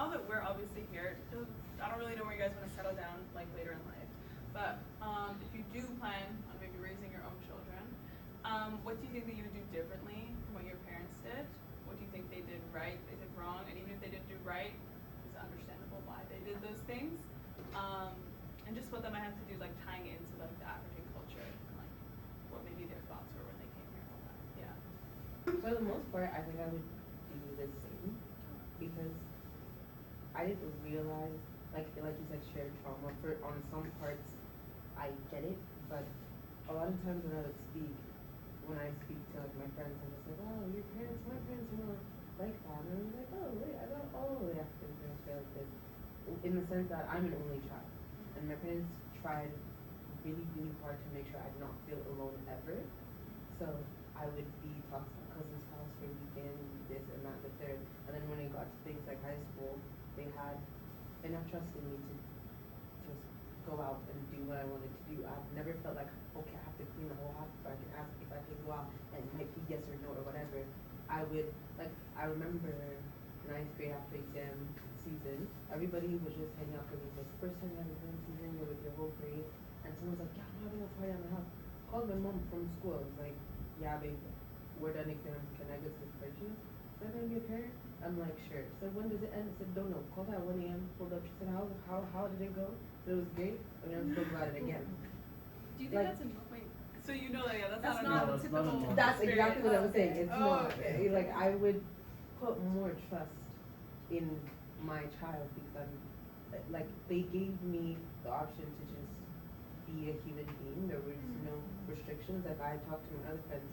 now that we're obviously here, I don't really know where you guys want to settle down like later in life, but if you do plan on maybe raising your own children, what do you think that you would do differently from what your parents did? What do you think they did right, they did wrong, and even if they didn't do right, it's understandable why they did those things, and just what that might have to do, like tying it into like the African culture and like what maybe their thoughts were when they came here and all that. Yeah. For the most part, I think I would do the same because I didn't realize, like you said, shared trauma. For on some parts, I get it, but a lot of times when I speak to like my friends, I'm just like, oh, my parents were like that, and I'm like, oh wait, I got all the African parents feel like this, in the sense that I'm an only child, and my parents tried really, really hard to make sure I did not feel alone ever. So I would be talking to my cousin's house for a weekend, this and that, the third. And then when it got to things like high school, they had enough trust in me to just go out and do what I wanted to do. I've never felt like, okay, I have to clean the whole house if I can ask if I can go out and make a yes or no or whatever. I remember ninth grade after exam season, everybody was just hanging out for me. It was the first time you had exam season, you're with your whole grade. And someone's like, yeah, I'm having a party at my house. Called my mom from school. I was like, yeah, babe, we're done exams. Can I go to the spreadsheet? Is that gonna be a parent? I'm like, sure. So when does it end? I said, don't know. Called at 1 a.m. Pulled up. She said, how did it go? So it was great. And I'm so glad it again. Do you think that's a wait? So you know that that's not a that's typical. not That's exactly what I was saying. It's not. Okay. Like I would put more trust in my child because I'm like they gave me the option to just be a human being. There was no restrictions. Like I talked to my other friends,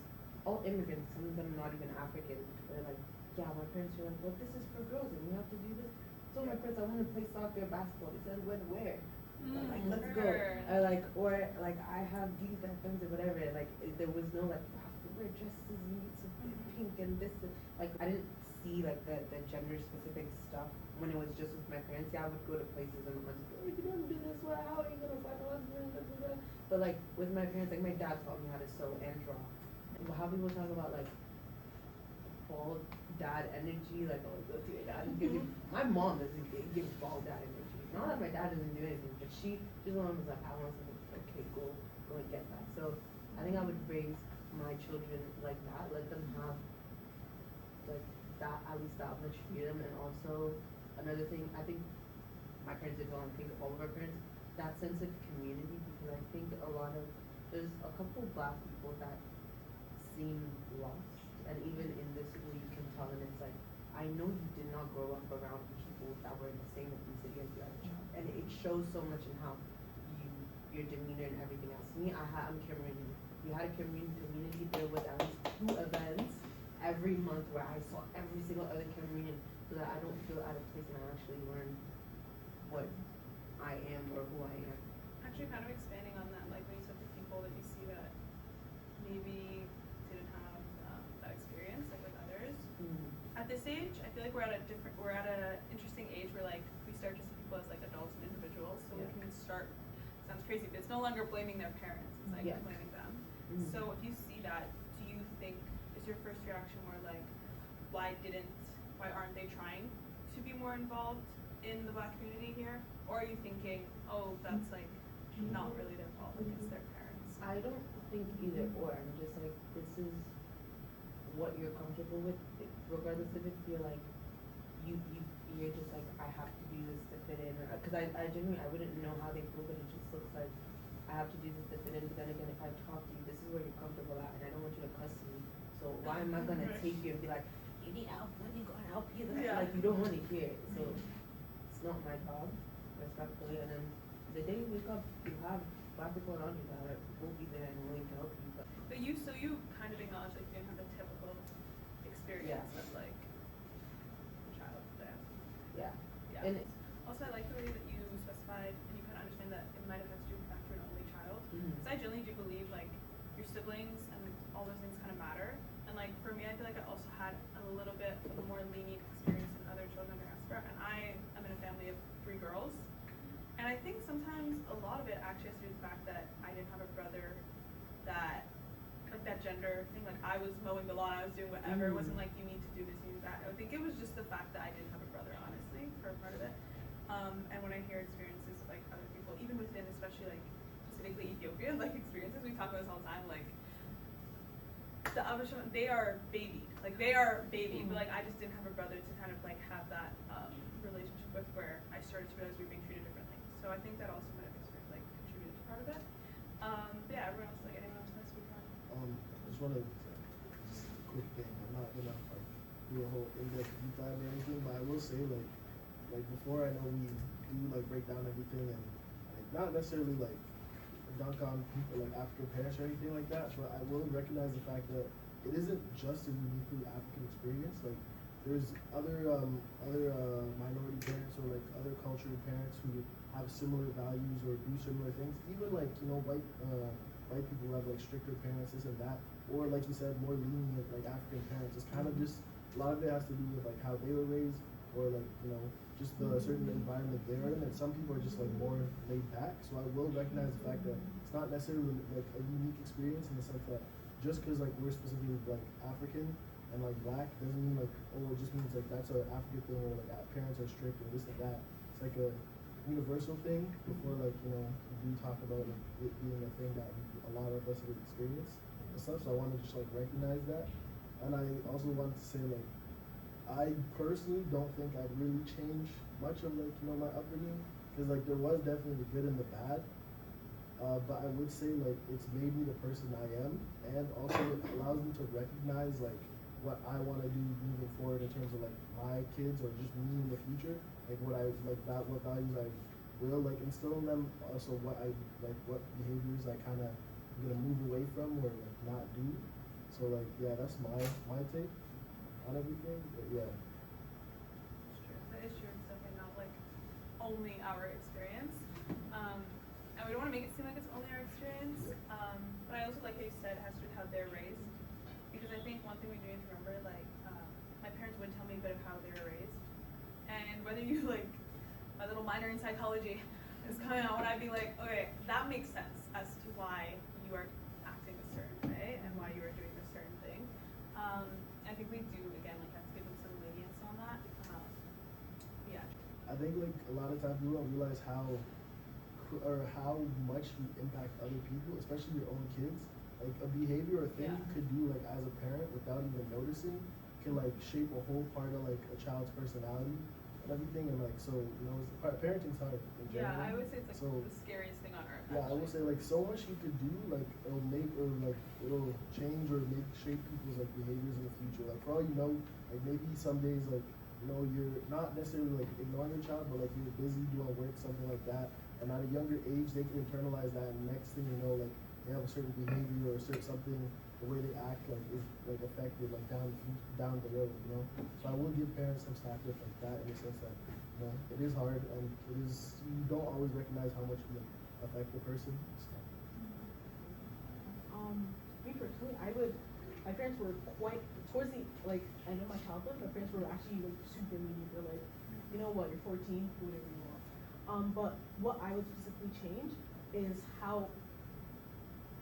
all immigrants, some of them not even African. They're like, yeah, my parents were like, well, this is for girls and we have to do this. So my parents, I want to play soccer, basketball. They said, when, where? I'm like, let's go. Or I have these friends or whatever. Like there was no like you have to wear dresses, you need to be pink and this. Like I didn't see like the gender specific stuff when it was just with my parents. Yeah, I would go to places and I'm like, oh, you don't do this. Well, how are you gonna find a husband? But like with my parents, like my dad taught me how to sew and draw. And how people talk about like bald dad energy, like oh, go to your dad. My mom doesn't give bald dad energy. Not that my dad doesn't do anything, but she's the one who's like, I want something. Okay, go and get that. So I think I would raise my children like that. Let them have like that, at least that much freedom. And also another thing, I think my parents did well. I think all of our parents, that sense of community, because I think there's a couple black people that seem lost, and even in this school you can tell, and it's like, I know you did not grow up around people that were in the same ethnicity as the other child, and it shows so much in how your demeanor and everything else. Me, I'm Cameroonian. We had a Cameroonian community. There was at least 2 events every month where I saw every single other Cameroonian, so that I don't feel out of place and I actually learn what I am or who I am. Actually, kind of expanding on that, like when you said the people that you see that maybe didn't have that experience, like with others. At this age, I feel like we're at an interesting age where like we start to see people as like adults and individuals, so we can start. Sounds crazy, but it's no longer blaming their parents. It's like blaming them. So if you see that, do you think is your first reaction more like, why aren't they trying to be more involved in the black community here, or are you thinking, oh, that's like not really their fault, like it's their parents? I don't think either or. I'm just like, this is what you're comfortable with, regardless of if you're like you're just like, I have to do this to fit in, because I genuinely I wouldn't know how they feel, but it just looks like I have to do this to fit in. But then again, if I talk to you, this is where you're comfortable at, and I don't want you to cuss me, so why am I gonna take you and be like, you need help, let me go and help you? Like you don't want to hear it, so it's not my job, respectfully. And then the day you wake up, you have black people around you that will be there and willing to help you. But you kind of acknowledge like you didn't have the typical experience of like child there. Yeah. And also, I like the way that you specified and you kind of understand that it might have had to do with the fact you're an only child. Because I generally do believe like your siblings and all those things kind of matter. And like for me, I feel like I also had a little bit of a more lenient experience than other children in Diaspora. And I am in a family of 3 girls. And I think sometimes a lot of it actually has to do with the fact that I didn't have a brother that, like that gender thing, like I was mowing the lawn, I was doing whatever. It wasn't like you need to do this, you need that. I think it was just the fact that I didn't have a brother, honestly, hard part of it. And when I hear experiences of like other people, even within, especially like specifically Ethiopian like experiences, we talk about this all the time. Like the Abishan, they are babied, like they are baby, but like I just didn't have a brother to kind of like have that relationship with, where I started to realize we were being treated differently. So I think that also might have like contributed to part of it. Yeah, everyone else, like anyone else want to speak on? I just want to quick thing. I'm not gonna like do a whole in-depth deep dive or anything, but I will say like before, I know we do like break down everything and like not necessarily like dunk on people like African parents or anything like that, but I will recognize the fact that it isn't just a uniquely African experience. Like there's other minority parents or like other cultural parents who have similar values or do similar things. Even like, you know, white people who have like stricter parents, this and that, or like you said, more lenient like African parents. It's kind of just a lot of it has to do with like how they were raised, or like, you know, just the certain environment they're in. And some people are just like more laid back. So I will recognize the fact that it's not necessarily like a unique experience in the sense that just because like we're specifically like African and like black doesn't mean like, oh, it just means like that's an African thing, or like parents are strict and this and that. It's like a universal thing before, like, you know, we do talk about like it being a thing that a lot of us have experienced and stuff. So I want to just like recognize that. And I also wanted to say, like, I personally don't think I'd really change much of like, you know, my upbringing, because like there was definitely the good and the bad. But I would say like it's made me the person I am, and also it allows me to recognize like what I want to do moving forward in terms of like my kids or just me in the future, like what I like, that what values I will like instill in them, also what I like, what behaviors I kind of gonna move away from or like not do. So like, yeah, that's my take on everything. But yeah. It's true. That is true. It's definitely not like only our experience. And we don't want to make it seem like it's only our experience. But I also like how you said it has to do with how they're raised. Because I think one thing we do need to remember, like, my parents would tell me a bit of how they were raised. And whether you like, my little minor in psychology is coming out when I'd be like, okay, that makes sense as to why you are acting a certain way and why you are doing a certain thing. I think we do, again, like, have to give them some lenience on that. Yeah. I think like a lot of times people don't realize how much you impact other people, especially your own kids. Like a behavior or thing you could do like as a parent without even noticing can like shape a whole part of like a child's personality and everything. And like, so, you know, parenting's hard in general. Yeah, I would say it's like so, the scariest thing on earth. Yeah, actually. I will say like so much you could do, like it'll make or like it'll change or shape people's like behaviors in the future. Like for all you know, like maybe some days like, you know, you're not necessarily like ignoring your child, but like you're busy doing work, something like that. And at a younger age, they can internalize that, and next thing you know, like they have a certain behavior or certain something, the way they act like is like affected like down the road, you know. So I will give parents some slack with like that, in the sense that, you know, it is hard and it is, you don't always recognize how much you affect the person. So. Me personally, my parents were quite towards the like end of my childhood. My parents were actually like super lenient. They're like, you know what, you're 14, do whatever you want. But what I would specifically change is how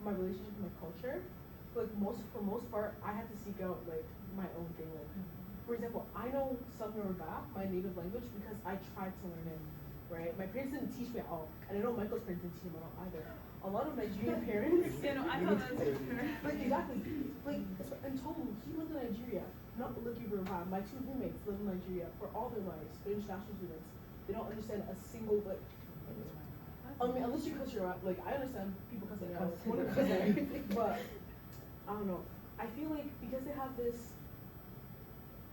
my relationship with my culture. Like for most part, I had to seek out like my own thing. Like, for example, I know some Yoruba, my native language, because I tried to learn it. Right? My parents didn't teach me at all, and I know Michael's parents didn't teach him at all either. A lot of Nigerian parents. Yeah, no, I thought that was like exactly. Like, and told he lived in Nigeria. Not Lucky Yoruba. My two roommates live in Nigeria for all their lives. They're international students. They don't understand a single like. I mean, unless you cuss your out, like I understand people cussing out, but I don't know. I feel like because they have this,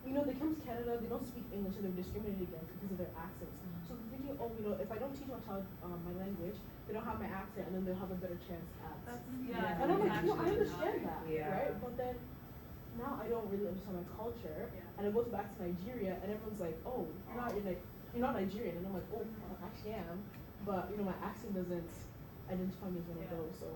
you know, they come to Canada, they don't speak English, and they're discriminated against because of their accents. So they're thinking, oh, you know, if I don't teach my child my language, they don't have my accent, and then they'll have a better chance at. Yeah. And I'm like, no, I understand that, Yeah. right? But then now I don't really understand my culture, and I go back to Nigeria, and everyone's like, oh, you're not Nigerian, and I'm like, oh, I actually am, but you know, my accent doesn't identify me as one of those. So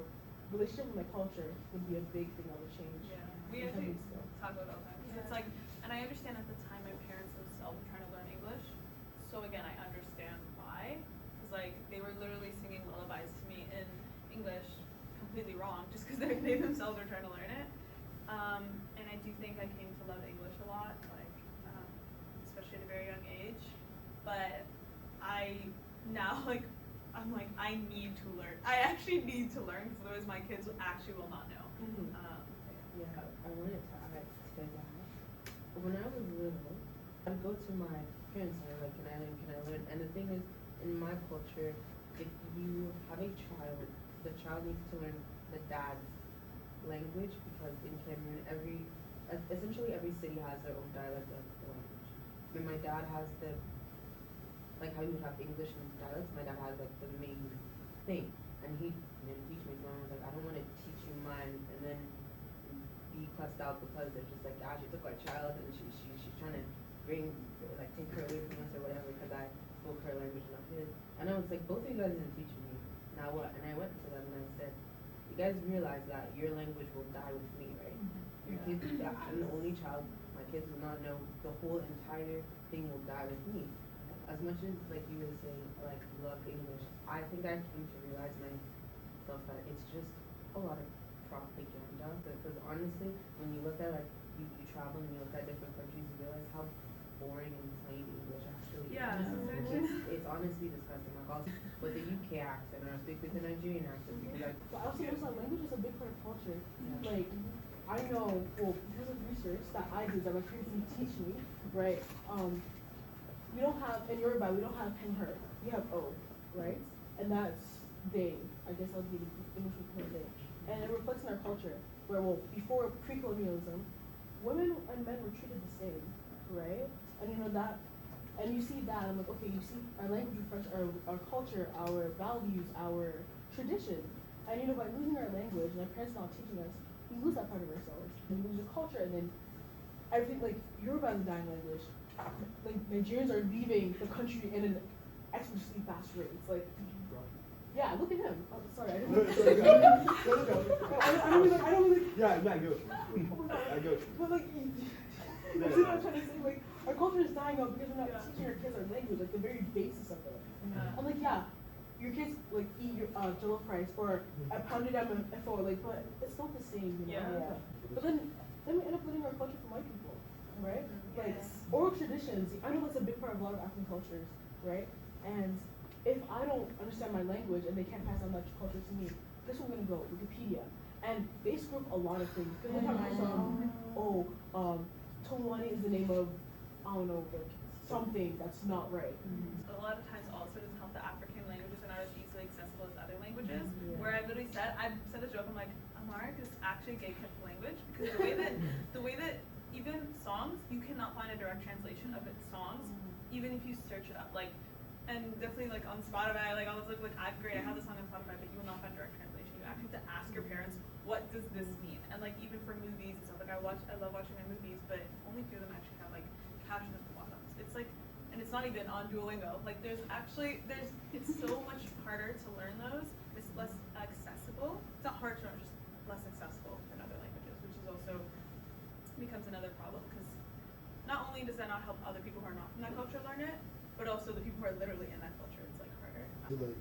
relationship with my culture would be a big thing I would change. Yeah, we actually talk about it all the time. It's like, and I understand at the time my parents themselves were trying to learn English. So again, I understand why. Because like they were literally singing lullabies to me in English, completely wrong, just because they themselves were trying to learn it. And I do think I came to love English a lot, like especially at a very young age. but I now I'm like I need to learn. I actually need to learn because otherwise my kids actually will not know. Yeah, I wanted to add to that. When I was little, I'd go to my parents and I'm like, can I learn? And the thing is, in my culture, if you have a child, the child needs to learn the dad's language because in Cameroon, essentially every city has their own dialect of the language. I mean, my dad has like how you would have English and dialects, my dad has like the main thing. And he didn't teach me, so I was like, I don't want to teach you mine and then be cussed out because they're just like, she took our child and she's trying to take her away from us or whatever because I spoke her language, not his. And I was like, both of you guys didn't teach me. Now what? And I went to them and I said, you guys realize that your language will die with me, right? Your kids, I'm the only child. My kids will not know. The whole entire thing will die with me. As much as like you were saying, like love English, I think I came to realize myself that it's just a lot of propaganda. Because honestly, when you look at like you travel and you look at different countries, you realize how boring and plain English actually is. It's honestly disgusting. Like also with the UK accent, or I speak with the Nigerian accent because but I also notice that language is a big part of culture. Like I know, well, because of research that I did that my parents didn't teach me, right? We don't have in Yoruba, we don't have her. We have O, right? And that's they. I guess that would be the English equivalent they. And it reflects in our culture, where before pre-colonialism, women and men were treated the same, right? And you know that, and you see that, I'm like, okay, you see our language reflects our culture, our values, our tradition. And you know, by losing our language and our parents not teaching us, we lose that part of ourselves. And we lose the culture, and then everything, like Yoruba is a dying language. Like Nigerians are leaving the country in an exponentially fast rate. It's like, yeah, look at him. Oh, sorry, I didn't. I don't really. Yeah, I go. I go. But like, you see what I'm trying to say? Like, our culture is dying out because we're not teaching our kids our language, like the very basis of it. I'm like, yeah, your kids like eat your jollof rice or a pounded MFO, like, but it's not the same, you know. But then we end up learning our culture from white people, right? Like oral traditions. I know that's a big part of a lot of African cultures, right? And if I don't understand my language and they can't pass on that culture to me, guess where I'm gonna go? Wikipedia. And they screw up a lot of things. Because one time I saw, Tolwani is the name of, I don't know, like something that's not right. A lot of times also doesn't help that African languages are not as easily accessible as other languages. Where I literally said the joke, I'm like, Amharic is actually a gay-kept language because the way that even songs, you cannot find a direct translation of its songs, even if you search it up. Like, and definitely like on Spotify, like all this like I'm great, I have the song on Spotify, but you will not find direct translation. You actually have to ask your parents, what does this mean? And like even for movies and stuff, like I love watching my movies, but only a few of them actually have like captions at the bottom. It's like, and it's not even on Duolingo. Like it's so much harder to learn those. It's less accessible. It's not hard to learn, just less accessible than other languages, which is also becomes another problem because not only does that not help other people who are not from that culture learn it, but also the people who are literally in that culture, it's like harder. Like,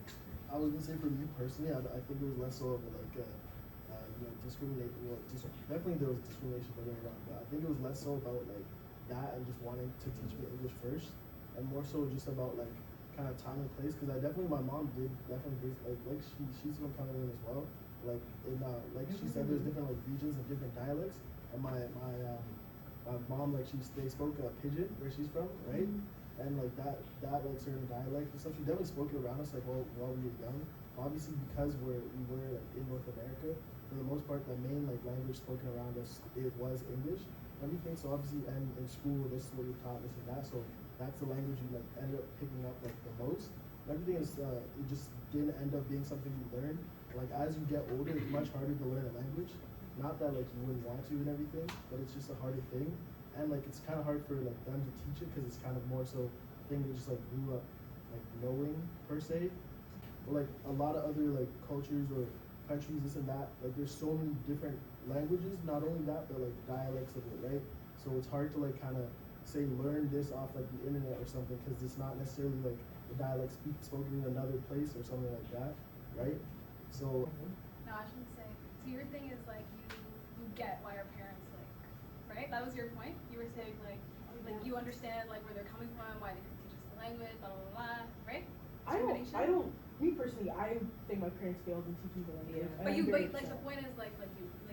I was gonna say for me personally, I think it was less so of like discrimination. Well, definitely there was discrimination, don't get me wrong, but I think it was less so about like that and just wanting to teach me English first, and more so just about like kind of time and place. Because my mom did definitely like she's from Cameroon as well. Like in like she said, there's different like regions and different dialects. And my mom, like they spoke Pidgin where she's from, right? And like that like certain dialect and stuff, she definitely spoke it around us like while we were young. Obviously because we were like in North America, for the most part the main like language spoken around us it was English. Everything, so obviously and in school this is what you taught, this and that, so that's the language you like ended up picking up like the most. Everything is it just didn't end up being something you learn. Like as you get older, it's much harder to learn a language. Not that like you wouldn't want to and everything, but it's just a harder thing. And like it's kind of hard for like them to teach it because it's kind of more so a thing they just like grew up like knowing per se. But like a lot of other like cultures or countries, this and that, like there's so many different languages. Not only that, but like dialects of it, right? So it's hard to like kind of say learn this off like the internet or something because it's not necessarily like the dialect spoken in another place or something like that, right? So. No, I shouldn't say. So your thing is like you get why our parents like, right? That was your point. You were saying like you understand like where they're coming from, why they couldn't teach us the language, blah blah blah, right? I don't. Me personally, I think my parents failed in teaching the language. Yeah. and But I'm you, very but like the upset. point is like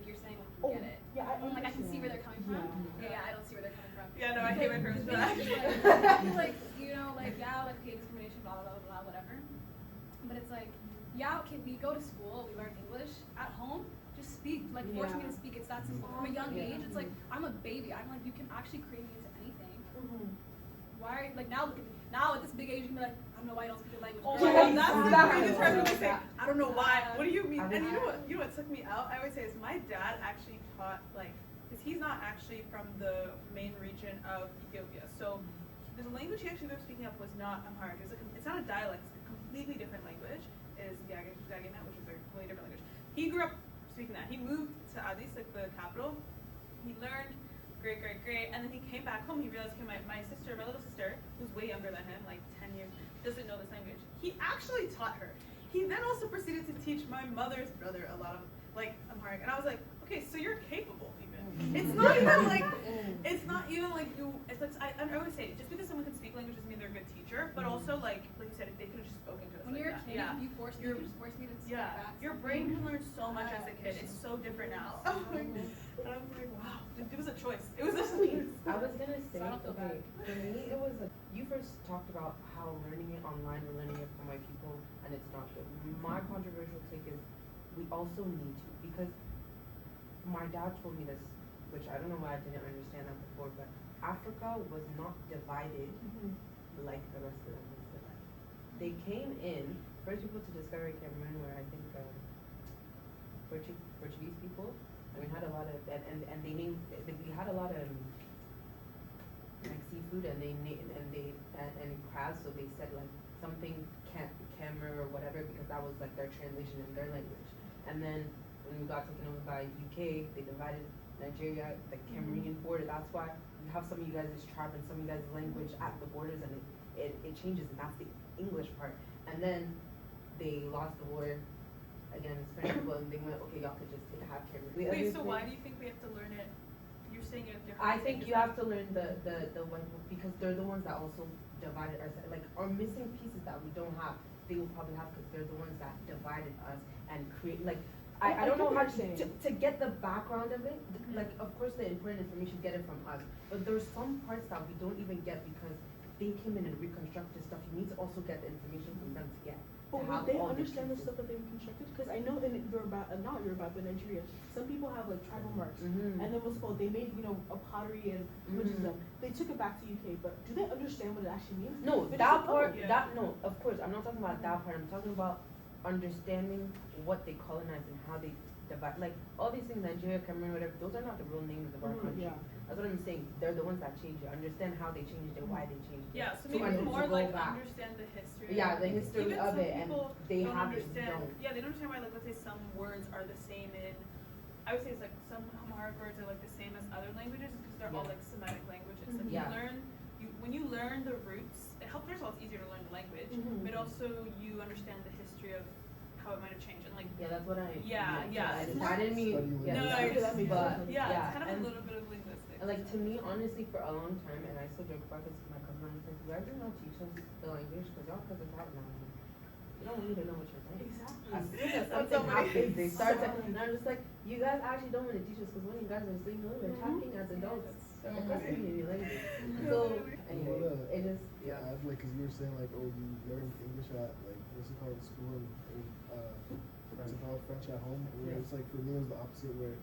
you're saying like you Oh, get it. yeah, Like I can see where they're coming from. Yeah. Yeah, I don't see where they're coming from. Yeah, no, I hate my parents for that. Like you know, like yeah, like okay, discrimination, blah blah blah blah, whatever. But it's like, yeah, okay, we go to school, we learn English at home. Just speak, like force me to speak. It's that simple. From a young age, it's like I'm a baby. I'm like you can actually create me into anything. Why? Like now, look at me. Now at this big age, you can be like, I don't know why you don't speak the language. Oh Girl, my God, that's that's the the biggest biggest person person to say. I don't know why. What do you mean? I And mean, you know what took me out? I always say is my dad actually taught like, because he's not actually from the main region of Ethiopia. So the language he actually was speaking up was not Amharic. It's not a dialect. It's a completely different language. It is Gagana, which is a completely different language. He grew up speaking that. He moved to Addis, like the capital. He learned great, and then he came back home. He realized, okay, my little sister, who's way younger than him, like 10 years, doesn't know this language. He actually taught her. He then also proceeded to teach my mother's brother a lot of like Amharic, and I was like, okay, so you're capable even. It's not even like you. It's like I always say, just because someone can speak language doesn't mean they're a good teacher, but also like you said, if they could have just spoken to us When like you're a that. kid, Yeah. you just force me to speak back. Your brain can learn so much as a kid. It's so different now. And I was like, wow, it was a choice. It was just a choice. I was gonna say, So I don't feel okay, bad. for me it was like, you first talked about how learning it online or learning it from white people, and it's not good. My controversial take is, we also need to, because my dad told me this, which I don't know why I didn't understand that before, but Africa was not divided like the rest of them was divided. They came in, first people to discover Cameroon were I think Portuguese people. And we had a lot of and they named we had a lot of like seafood and and crabs, so they said like something camera or whatever because that was like their translation in their language. And then when we got taken over by UK, they divided Nigeria, the Cameroonian border. That's why you have some of you guys' tribe and some of you guys' language at the borders, and it changes, and that's the English part. And then they lost the war against French people, and they went, okay, y'all could just have Cameroon. Wait, so why do you think we have to learn it? You're saying it. I think you have to learn the one because they're the ones that also divided us. Like our missing pieces that we don't have, they will probably have because they're the ones that divided us and create like. I don't know how to get the background of it. Like, of course, the important information get it from us, but there's some parts that we don't even get because they came in and reconstructed stuff. You need to also get the information from them to get. But would they understand the stuff that they reconstructed? Because I know in Yoruba, not Yoruba, but Nigeria, some people have like tribal marks, and then what's called they made a pottery and Buddhism. They took it back to UK, but do they understand what it actually means? No, But that it's part. yeah. No, of course, I'm not talking about that part. I'm talking about understanding what they colonized and how they divide. Like all these things, Nigeria, Cameroon, whatever. Those are not the real names of our country. Yeah. That's what I'm saying. They're the ones that changed it. Understand how they changed it, why they changed it. Yeah, so To maybe more go like back. understand the history. Yeah, the history Even of some it, and people they don't have it. understand. Don't. Yeah, they don't understand why, like, let's say some words are the same in. I would say it's like some Amharic words are like the same as other languages because they're all like Semitic languages. Like Yeah. when you learn the roots, it helps. First of all, it's easier to learn the language, but also you understand the history of how it might have changed and like. Yeah, that's what I. Yeah, yeah. I didn't mean. Study No, language. that makes but sense. Yeah, it's kind of and- a little bit of linguistics. And like to me, honestly, for a long time, and I still joke about this with my cousin, I'm like, you guys are not teaching the language because y'all cousins have now. You don't need to know what you're saying. Exactly. As soon as That's something so funny. happens, they start to, and I'm just like, you guys actually don't want to teach us because when you guys are asleep, we're talking as adults. It's a community language. So, anyway, it is, Yeah, I've like, cause you were saying like, oh, you learned English at like, what's it called, school and what's it called, French at home. Where it's like, for me, it was the opposite where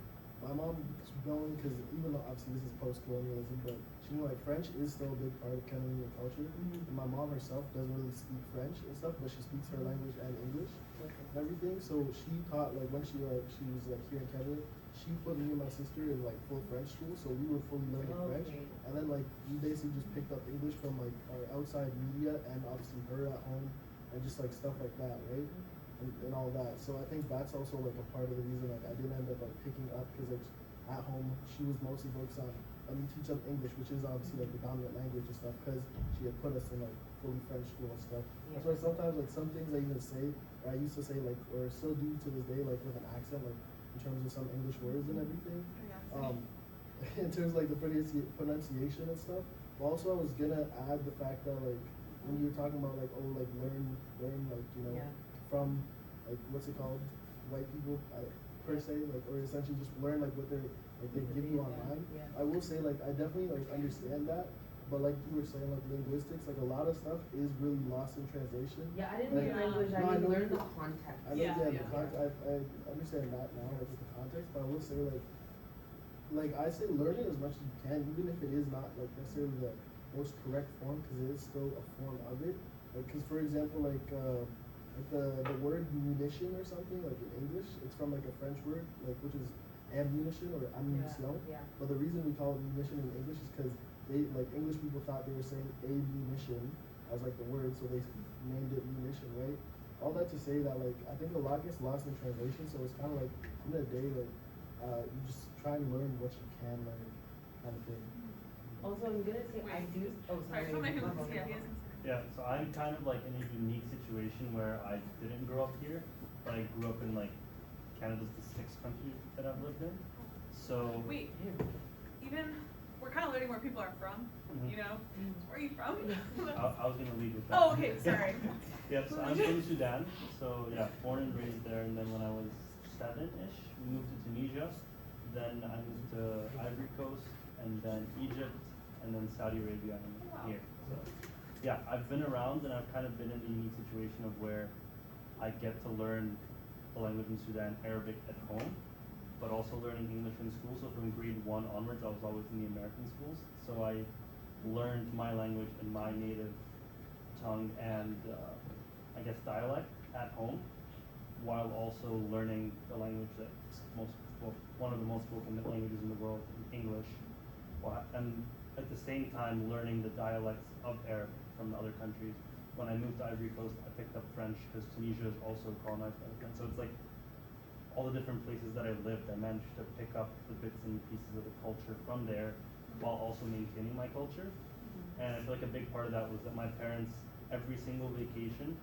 my mom was known, cause even though obviously this is post-colonialism, but she knew like French is still a big part of Cameroonian culture. And my mom herself doesn't really speak French and stuff, but she speaks her language and English and everything. So she taught like when she was like here in Canada, she put me and my sister in like full French school, so we were fully learning French. And then like we basically just picked up English from like our outside media and obviously her at home and just like stuff like that, right? And all that. So I think that's also like a part of the reason like I didn't end up like picking up because like at home she was mostly focused on let me teach them English, which is obviously like the dominant language and stuff, because she had put us in like fully French school and stuff. That's why sometimes like some things I even say, or I used to say like, or still do to this day, like with an accent, like in terms of some English words and everything. In terms of like the pronunciation and stuff. But also I was gonna add the fact that like when you're talking about like, oh, like learn like, you know, Yeah. from like, what's it called, white people, per se, like, or essentially just learn like what they give you online. Yeah. I will say, like, I definitely like understand that, but like you were saying, like linguistics, like a lot of stuff is really lost in translation. Yeah, I didn't Like, learn language, no, I know learned you- the context. I know, Yeah, the yeah. I understand that now, like with the context, but I will say, like I say, learn it as much as you can, even if it is not like necessarily the most correct form, because it is still a form of it. Like, because for example, like the word munition or something, like in English, it's from like a French word, like which is ammunition or ammunition. Yeah. But the reason we call it munition in English is because they, like, English people thought they were saying a munition as like the word, so they named it munition, right? All that to say that, like, I think a lot gets lost in translation, so it's kind of like, in the day, like, you just try and learn what you can learn, kind of thing. Also, I'm gonna say I Wait. do. Oh, sorry. Sorry, My somebody bad. yeah, he hasn't. Yeah, so I'm kind of like in a unique situation where I didn't grow up here, but I grew up in like Canada's the sixth country that I've lived in. So Wait, even we're kind of learning where people are from. Mhm. You know, where are you from? I was gonna lead with that. Oh, okay, sorry. Yep, so I'm from Sudan. So yeah, born and raised there, and then when I was 7-ish, we moved to Tunisia. Then I moved to Ivory Coast, and then Egypt, and then Saudi Arabia, and here. So yeah, I've been around, and I've kind of been in the unique situation of where I get to learn the language in Sudan, Arabic at home, but also learning English in school. So from grade 1 onwards, I was always in the American schools. So I learned my language in my native tongue and I guess dialect at home, while also learning the language that's one of the most spoken languages in the world, English, and at the same time learning the dialects of Arabic from the other countries. When I moved to Ivory Coast, I picked up French because Tunisia is also colonized by the French. So it's like all the different places that I lived, I managed to pick up the bits and pieces of the culture from there while also maintaining my culture. And I feel like a big part of that was that my parents, every single vacation,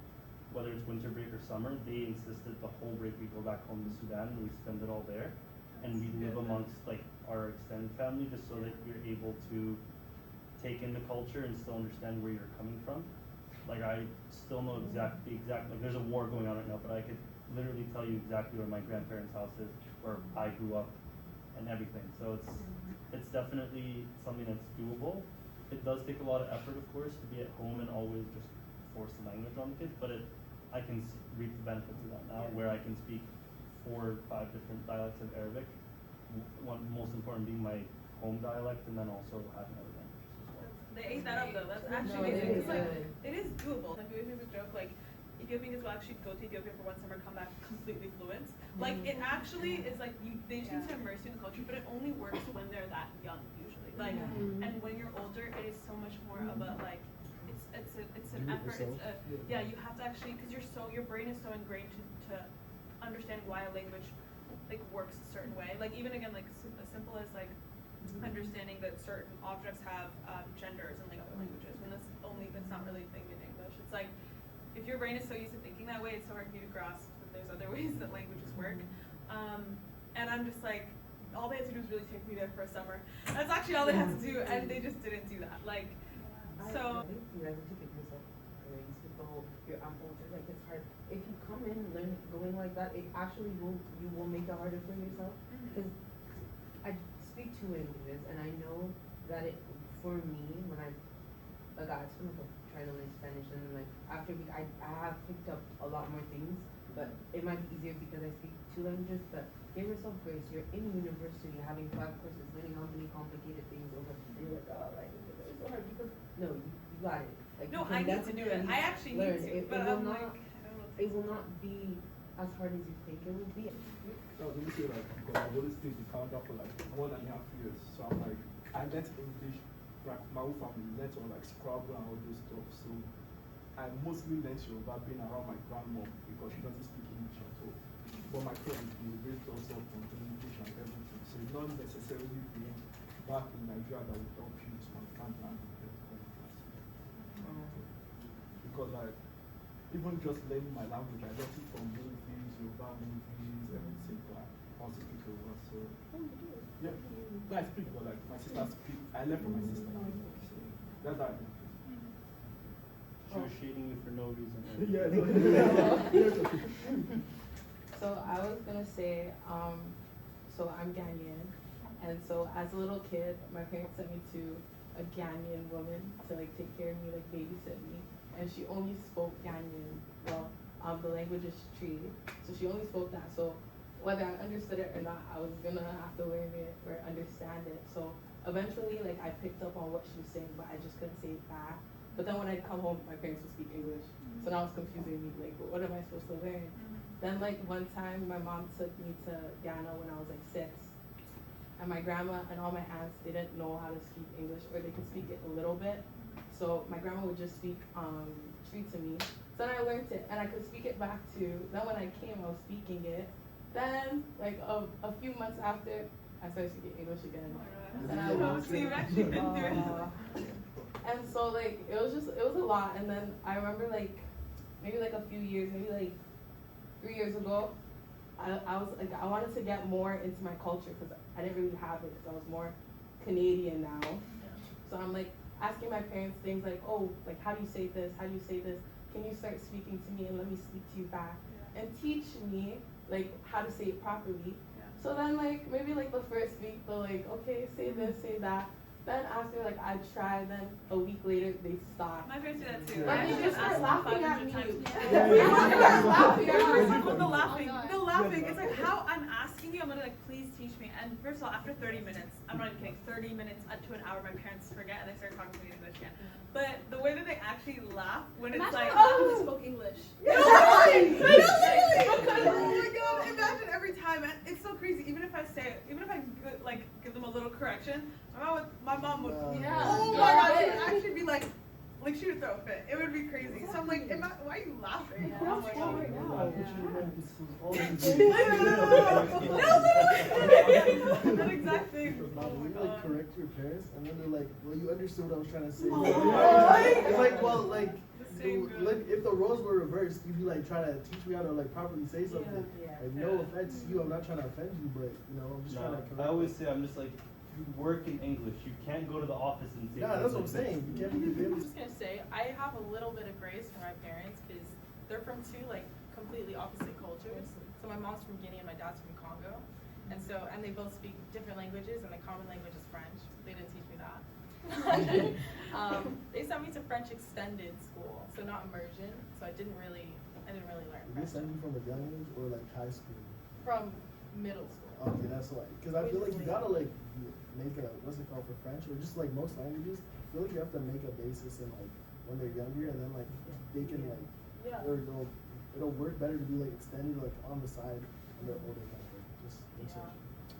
whether it's winter break or summer, they insisted the whole break we go back home to Sudan and we spend it all there. And we live amongst like our extended family just so that you're able to take in the culture and still understand where you're coming from. Like I still know like there's a war going on right now, but I could literally tell you exactly where my grandparents' house is, where I grew up, and everything. So it's definitely something that's doable. It does take a lot of effort, of course, to be at home and always just force the language on the kids, but I can reap the benefits of that now, where I can speak 4 or 5 different dialects of Arabic. One most important being my home dialect, and then also having other languages as well. They ate that up though. That's No, actually it amazing. is 'Cause, like, good. it is doable. Like we always make this joke, like Ethiopians will actually go to Ethiopia for 1 summer, come back completely fluent. Like it actually is like they just need to immerse you in the culture, but it only works when they're that young usually. Like and when you're older, it is so much more of a like it's an Do it effort. yourself. Yeah, you have to actually because your brain is so ingrained to understand why a language like works a certain way. Like even again like as simple as like understanding that certain objects have genders in like other languages when that's not really a thing in English. It's like if your brain is so used to thinking that way, it's so hard for you to grasp that there's other ways that languages work. And I'm just like, all they had to do was really take me there for a summer. That's actually all they had to do, and they just didn't do that. Like, so. I think you guys have to give yourself grace with the whole, you're older, like it's hard. If you come in and learn going like that, it actually you will make it harder for yourself. Because I speak 2 languages, and I know that for me, when I spent like trying to learn Spanish, and then like after a week, I have picked up a lot more things, but it might be easier because I speak 2 languages, but give yourself grace. You're in university, having 5 courses, learning how many complicated things over, and you're like, oh, like, it's so hard because, no, you got it. Like, No, you can I need to do it. I actually learn. need to, It but will I'm not, like, I don't know. it will not be as hard as you think it will be. No, let me say like, because I've always stayed in Canada for like 1.5 years, so I'm like, I learned English, like my whole family learned on like Scrabble and all those stuff, so I mostly learned Yoruba being around my grandma because she doesn't speak English at all. But my parents, they raised us up on English and everything, so it's not necessarily being back in Nigeria that will help you to understand language better. Because like, even just learning my language, I learned it from movies, Yoruba movies, everything, but I also speak Yoruba, so yeah. No, I speak, but like my sister speak, I learned from my sister, so that's how I do it. excruciating you for no reason. Yeah, no. So I was gonna say, so I'm Ghanaian, and so as a little kid, my parents sent me to a Ghanaian woman to like take care of me, like babysit me, and she only spoke Ghanaian. Well, the language is Tree, so she only spoke that. So whether I understood it or not, I was gonna have to learn it or understand it. So eventually, like I picked up on what she was saying, but I just couldn't say it back. But then when I come home, my parents would speak English, so now it's confusing me. Like, what am I supposed to learn? Then like one time, my mom took me to Ghana when I was like 6, and my grandma and all my aunts, they didn't know how to speak English, or they could speak it a little bit. So my grandma would just speak Tree to me. So then I learned it, and I could speak it back too. Then when I came, I was speaking it. Then like a few months after, I started speaking English again. And I was So you've actually been through it. and so like it was a lot. And then I remember like maybe like a few years, maybe like 3 years ago, I was like, I wanted to get more into my culture because I didn't really have it, because I was more Canadian now. So I'm like asking my parents things like, oh, like how do you say this? How do you say this? Can you start speaking to me and let me speak to you back? And teach me like how to say it properly. So then like maybe like the first week they're like, okay, say this, say that. Then after like I tried, then a week later they stopped. My parents do that too. Like, I they just just start asked laughing at 500 me. times. Yeah. The laughing. Oh, God. The laughing. It's like how I'm asking you, I'm gonna like, please teach me. And first of all, after 30 minutes, I'm not even kidding, 30 minutes to an hour, my parents forget and they start talking to me in English again. But the way that they actually laugh when it's Imagine like, how we spoke English. Oh my god! Imagine every time. And it's so crazy. Even if I say, even if I like give them a little correction, my mom would. Yeah. Oh my god! She would actually be like she would throw a fit. It would be crazy. So I'm like, why are you laughing? Yeah. Oh my god. Right now, I put you in this was all That exact thing. Because Oh my you like god. correct your parents, and then they're like, "Well, you understood what I was trying to say." Oh. It's like, well, like, The same goes. like if the roles were reversed, you'd be like trying to teach me how to like properly say something. Yeah. Like, no offense to you, I'm not trying to offend you, but you know, I'm just trying to. I always say, I'm just like, you work in English. You can't go to the office and say. Yeah, that's what I'm things like saying. You can't be I'm really. just gonna say I have a little bit of grace for my parents because they're from two like completely opposite cultures. So my mom's from Guinea and my dad's from Congo, and they both speak different languages, and the common language is French. They didn't teach me that. They sent me to French extended school, so not immersion. So I didn't really learn Did they French send you from a young age or like high school? from middle school. Okay, that's why. Because I feel like you gotta like make a what's it called for French or just like most languages. I feel like you have to make a basis in like when they're younger, and then like they can like Yeah. or it'll work better to be like extended like on the side when they're older kind of thing. Just Yeah.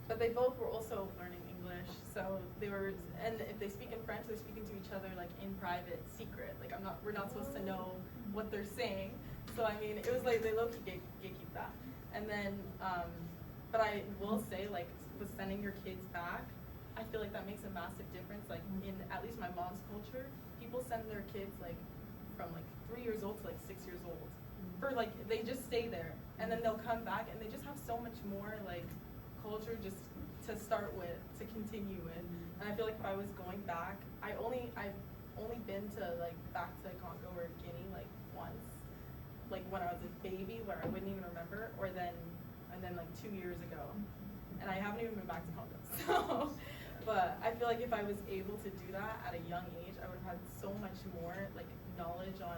But they both were also learning English, so they were, and if they speak in French, they're speaking to each other like in private, secret. Like we're not supposed to know what they're saying. So I mean, it was like they low-key gatekeep that. And then, but I will say, like, with sending your kids back, I feel like that makes a massive difference. Like in at least my mom's culture, people send their kids like from like 3 years old to like 6 years old. For like they just stay there, and then they'll come back, and they just have so much more like culture just to start with, to continue with. And I feel like if I was going back, I've only been to like back to Congo or Guinea like once, like when I was a baby, where I wouldn't even remember, and then like 2 years ago, and I haven't even been back to Congo. So, but I feel like if I was able to do that at a young age, I would have had so much more like knowledge on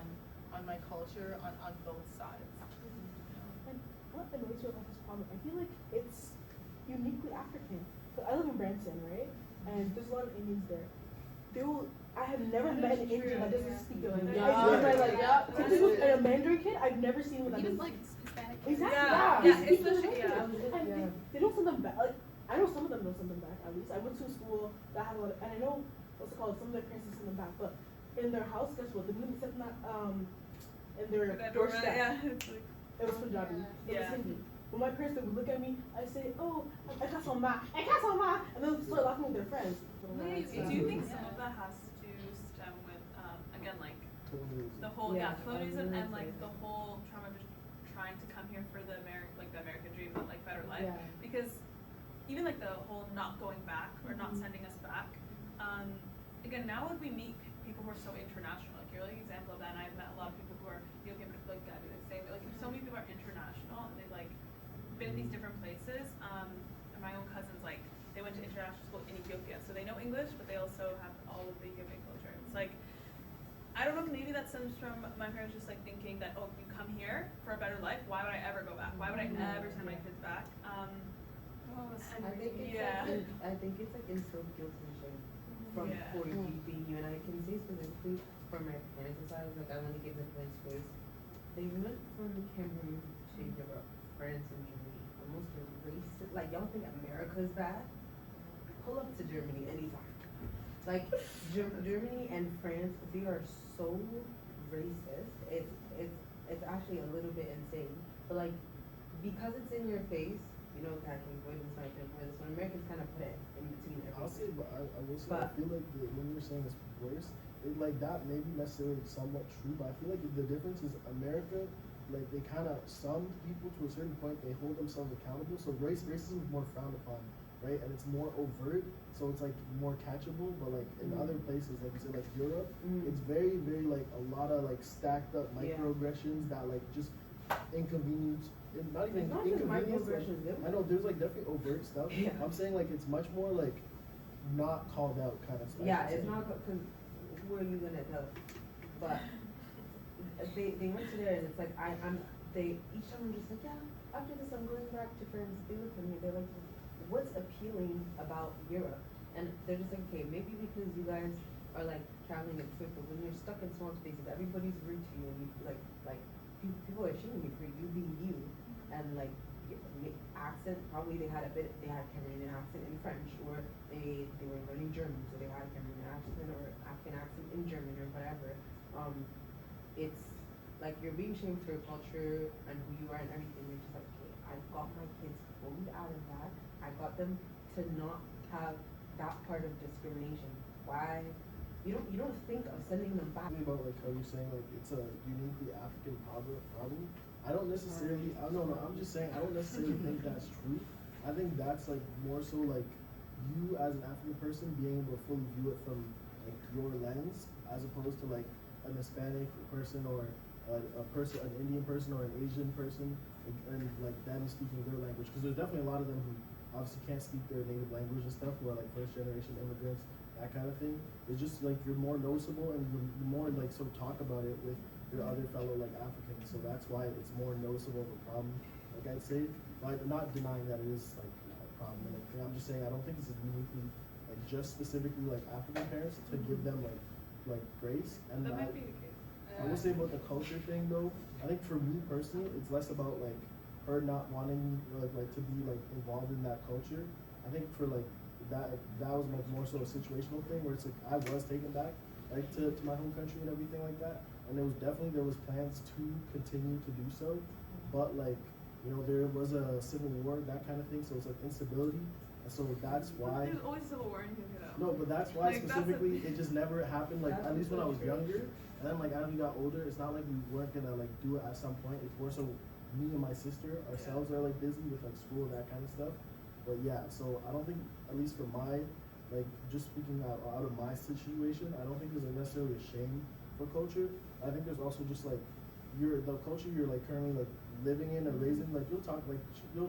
my culture on both sides. And what annoys me about this problem, I feel like it's uniquely African. So I live in Brampton, right? And there's a lot of Indians there. I have never met an Indian that doesn't speak the language. And a Mandarin kid, I've never seen one that Even doesn't. like Hispanic. Exactly. Yeah, They yeah, speak the especially, yeah. language. And they don't send them back. Like, I know some of them don't send them back. At least I went to a school that had a lot of, and I know what's it called. Some of their parents send them back, but in their house, guess what? They wouldn't send that in their doorstep. Yeah, it's like, It was Punjabi. It Yeah. was Hindi. When my parents would look at me, I say, "Oh, I got some ma," and then they'll start laughing with their friends. do you think some of that has to stem with, again, like the whole colonialism and like the whole trauma of just trying to come here for the American dream, but like better life? Yeah. Because even like the whole not going back or not sending us back, again, now when we meet people who are so international. Like you're like an example of that. And I've met a lot of people who are Ethiopian, but like that, the same. Like so many people are international and they've like been at these different places. And my own cousins, like they went to international school in Ethiopia, so they know English, but they also have all of the Ethiopian culture. It's like, I don't know if maybe that stems from my parents just like thinking that, oh, you come here for a better life, why would I ever go back? Why would I ever send my kids back? And I think it's yeah. I think it's like instilled guilt and shame from Yeah. for you being you, and I can say specifically from my parents' side, like I want to give them this grace. They went from Cameroon to Europe, France and Germany. The most racist, like y'all think America's bad? Pull up to Germany anytime. Like Germany and France, they are so racist. It's actually a little bit insane. But like because it's in your face, you know, I can avoid this, I can avoid this. When Americans kind of put it in between everything. I'll say, but I will say, But- I feel like when you're saying it's worse, it like that may be necessarily somewhat true, but I feel like the difference is America, like they kind of, some people to a certain point, they hold themselves accountable. So racism is more frowned upon, right? And it's more overt, so it's like more catchable. But like in other places, like you said, like Europe, it's very, very like a lot of like stacked up microaggressions that like just inconvenience. Not even It's not just inconvenience. microaggressions, Like, though. I know there's like definitely overt stuff. Yeah. I'm saying like it's much more like not called out kind of stuff. Yeah, it's not because who are you gonna tell? But they went to there and it's like they each time I'm just like, yeah, after this I'm going back to France. They look at me, they're like, what's appealing about Europe? And they're just like, okay, maybe because you guys are like traveling in Twitter, when you're stuck in small spaces, everybody's rude to you and you like people are shaming you for you being you, and like accent, probably they had Cameroonian accent in French, or they were learning German, so they had a Cameroonian accent or African accent in German or whatever. It's like you're being shamed for your culture and who you are and everything. You're just like, okay, I got my kids fully out of that. I got them to not have that part of discrimination. Why? You don't think of sending them back. Talking about like how you're saying like it's a uniquely African problem. I don't necessarily. I don't know. I'm just saying I don't necessarily think that's true. I think that's like more so like you as an African person being able to fully view it from like your lens, as opposed to like an Hispanic person or an Indian person or an Asian person, and like them speaking their language. Because there's definitely a lot of them who obviously can't speak their native language and stuff, who are like first generation immigrants, that kind of thing. It's just like you're more noticeable and you're more like sort of talk about it with your other fellow like Africans. So that's why it's more noticeable of a problem, like I'd say. But I'm not denying that it is like a problem and everything. I'm just saying I don't think it's uniquely like just specifically like African parents to give them like grace. And That might be the case. I will say about the culture thing though, I think for me personally, it's less about like her not wanting like to be like involved in that culture. I think for like that was like more so a situational thing where it's like I was taken back like to my home country and everything like that, and there was plans to continue to do so, but like you know there was a civil war, that kind of thing, so it's like instability, and so that's why. There's always civil war in Ethiopia. No, but that's why Like, specifically it just never happened. Like That's at least when I was true. younger, and then like as we got older, it's not like we weren't gonna like do it at some point. It's more so me and my sister ourselves are like busy with like school and that kind of stuff. But yeah, so I don't think, at least for my, like just speaking out of my situation, I don't think there's necessarily a shame for culture. I think there's also just like the culture you're like currently like living in or raising. Like you'll talk about your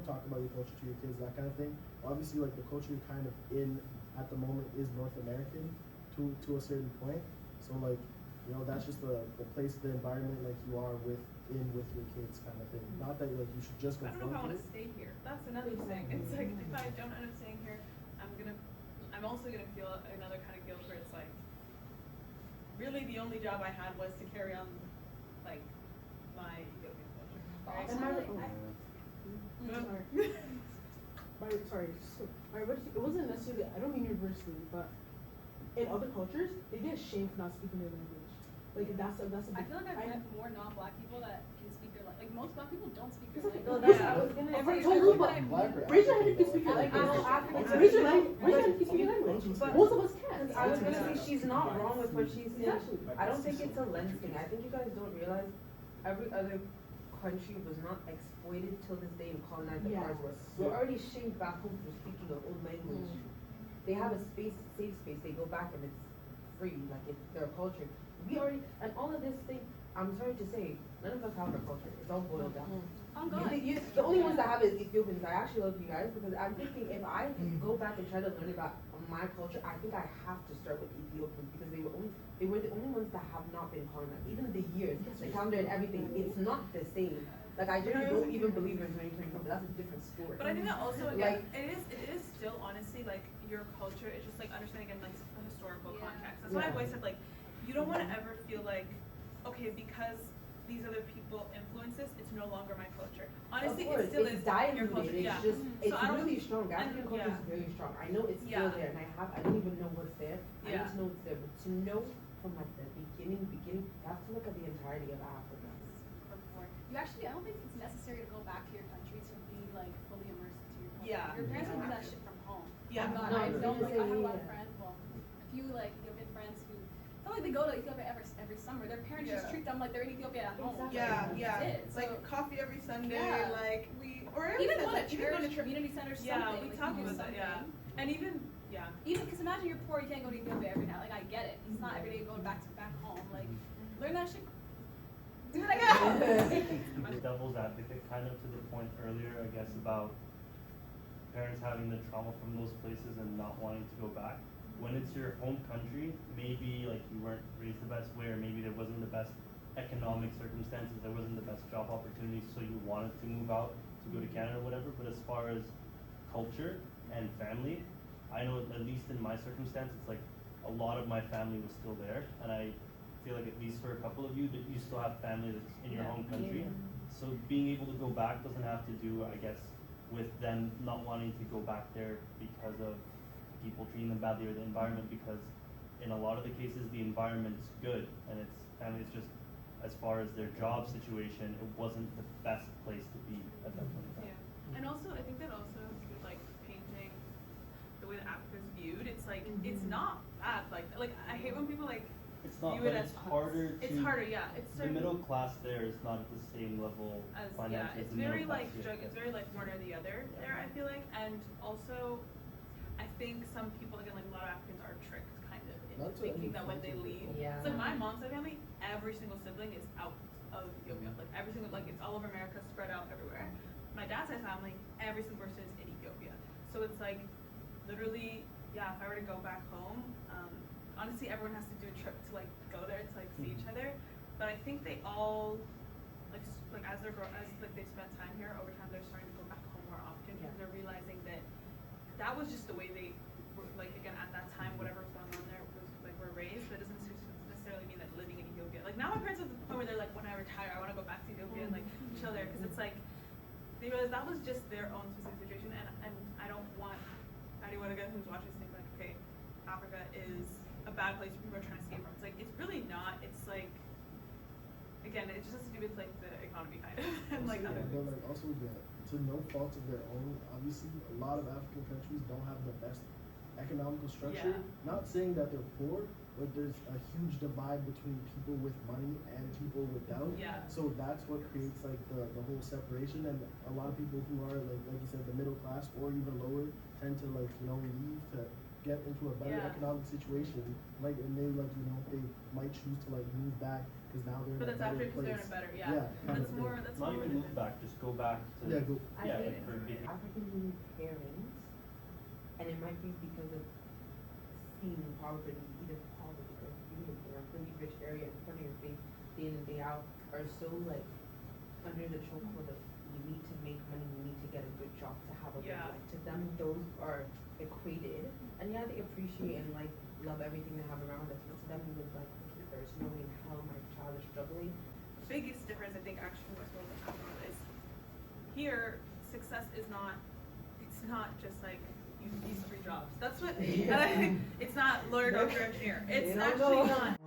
culture to your kids, that kind of thing. Obviously, like the culture you're kind of in at the moment is North American to a certain point. So like you know that's just the place, the environment like you are with your kids kind of thing. Not that like you should just I don't know if I conform want to to it. stay here. That's another thing. It's like if I don't end up staying here, I'm also gonna feel another kind of guilt where it's like, really the only job I had was to carry on like my Ethiopian culture. Right? And my, Mm. it wasn't necessarily, I don't mean universally, but in other cultures, they get shamed for not speaking their language. Like that's a I big, feel like I've met more non-black people that can speak their language. Like most black people don't speak their language. No, that's Yeah. what I was gonna Every- say. everyone but that I've Black or raise your hand if you African speak your though? language. African. Raise your hand if you speak your language. But- Most of us can. I was gonna say she's not wrong with what she's saying. Exactly. I don't think it's a lens thing. I think you guys don't realize every other country was not exploited till this day and colonized the Yes. ours were. We're already shamed back home for speaking our own language. They have a safe space. They go back and it's free, like it's their culture. We already, and all of this thing, I'm sorry to say, none of us have our culture. It's all boiled down. I'm going. The only ones that have it is Ethiopians. I actually love you guys because I'm thinking if I go back and try to learn about my culture, I think I have to start with Ethiopians because they were the only ones that have not been colonized. Even the years, the calendar and everything, it's not the same. Like I just don't even believe in 2020, but that's a different story. But I think that also again, it is still honestly like your culture is just like understanding again like the historical context. That's why I've always said like you don't want to ever feel like okay because these other people influence this, it's no longer my culture. Honestly, it still is your culture. It's just it's really strong. African culture is very strong. I know it's still there, and I don't even know what's there. I just know it's there, but to know from like the beginning, you have to look at the entirety of Africa. You actually, I don't think it's necessary to go back to your country to be like fully immersed into your culture. Yeah. Your parents can do that shit from home. Yeah. Oh God, I know, like, I have a lot of friends, well, a few like Ethiopian friends who, it's not like they go to Ethiopia every summer. Their parents just treat them like they're in Ethiopia at home. Exactly. It's like coffee every Sunday, like or even go to like, church, go to community center, something. Yeah, we like, talk do about that, something. and even because imagine you're poor, you can't go to Ethiopia every night. Like I get it. It's not every day going back home. Like learn that shit. Do it again. The devil's advocate, kind of to the point earlier, I guess, about parents having the trauma from those places and not wanting to go back. When it's your home country, maybe like you weren't raised the best way, or maybe there wasn't the best economic circumstances, there wasn't the best job opportunities, so you wanted to move out to go to Canada or whatever. But as far as culture and family, I know at least in my circumstance, it's like a lot of my family was still there, and I feel like at least for a couple of you that you still have family that's in your home country. So being able to go back doesn't have to do, I guess, with them not wanting to go back there because of people treating them badly or the environment, because in a lot of the cases the environment's good and it's family, it's just as far as their job situation, it wasn't the best place to be at that point in time. And also I think that also like painting the way that Africa's viewed, it's like it's not bad. Like I hate when people like it's not, view but it it's as harder to. It's harder, yeah. It's the middle class there is not at the same level as financially. it's very like it's very like one or the other there. I feel like, and also I think some people again like a lot of Africans are tricked kind of into thinking that when they leave, it's like my mom's side family, every single sibling is out of Ethiopia. Like every single like it's all over America, spread out everywhere. My dad's side family, every single person is in Ethiopia. So it's like literally, if I were to go back home. Honestly, everyone has to do a trip to like go there to like see each other, but I think they all like as they spend time here over time, they're starting to go back home more often because they're realizing that was just the way they were, like again at that time whatever was going on there was like we're raised, but it doesn't necessarily mean that living in Ethiopia. Like now my parents are at the point where they're like when I retire I want to go back to Ethiopia and like chill there because it's like they realize that was just their own specific situation, and I don't want anyone again who's watching to think like okay, Africa is a bad place people are trying to escape from. It's like it's really not. It's like again, it just has to do with like the economy kind of and like other things. But like also to no fault of their own, obviously a lot of African countries don't have the best economical structure. Not saying that they're poor, but there's a huge divide between people with money and people without. So that's what creates like the whole separation, and a lot of people who are like you said, the middle class or even lower tend to like leave to get into a better economic situation, like, and they like they might choose to like move back because now they're but in a that's better after because place. they're in a better That's more not even move back, just go back to I think for African parents, and it might be because of seeing poverty, either poverty or being in a really rich area in front of your face day in and day out, are so like under the chokehold of you need to make money, you need to get a good job to have a good life. To them, those are equated, and they appreciate and like love everything they have around us, but to them it was like okay, there's no way in hell my child is struggling. The biggest difference I think actually what's going to happen is here success is not, it's not just like these 3 jobs. That's what and I think it's not lawyer, doctor, engineer. It's actually not.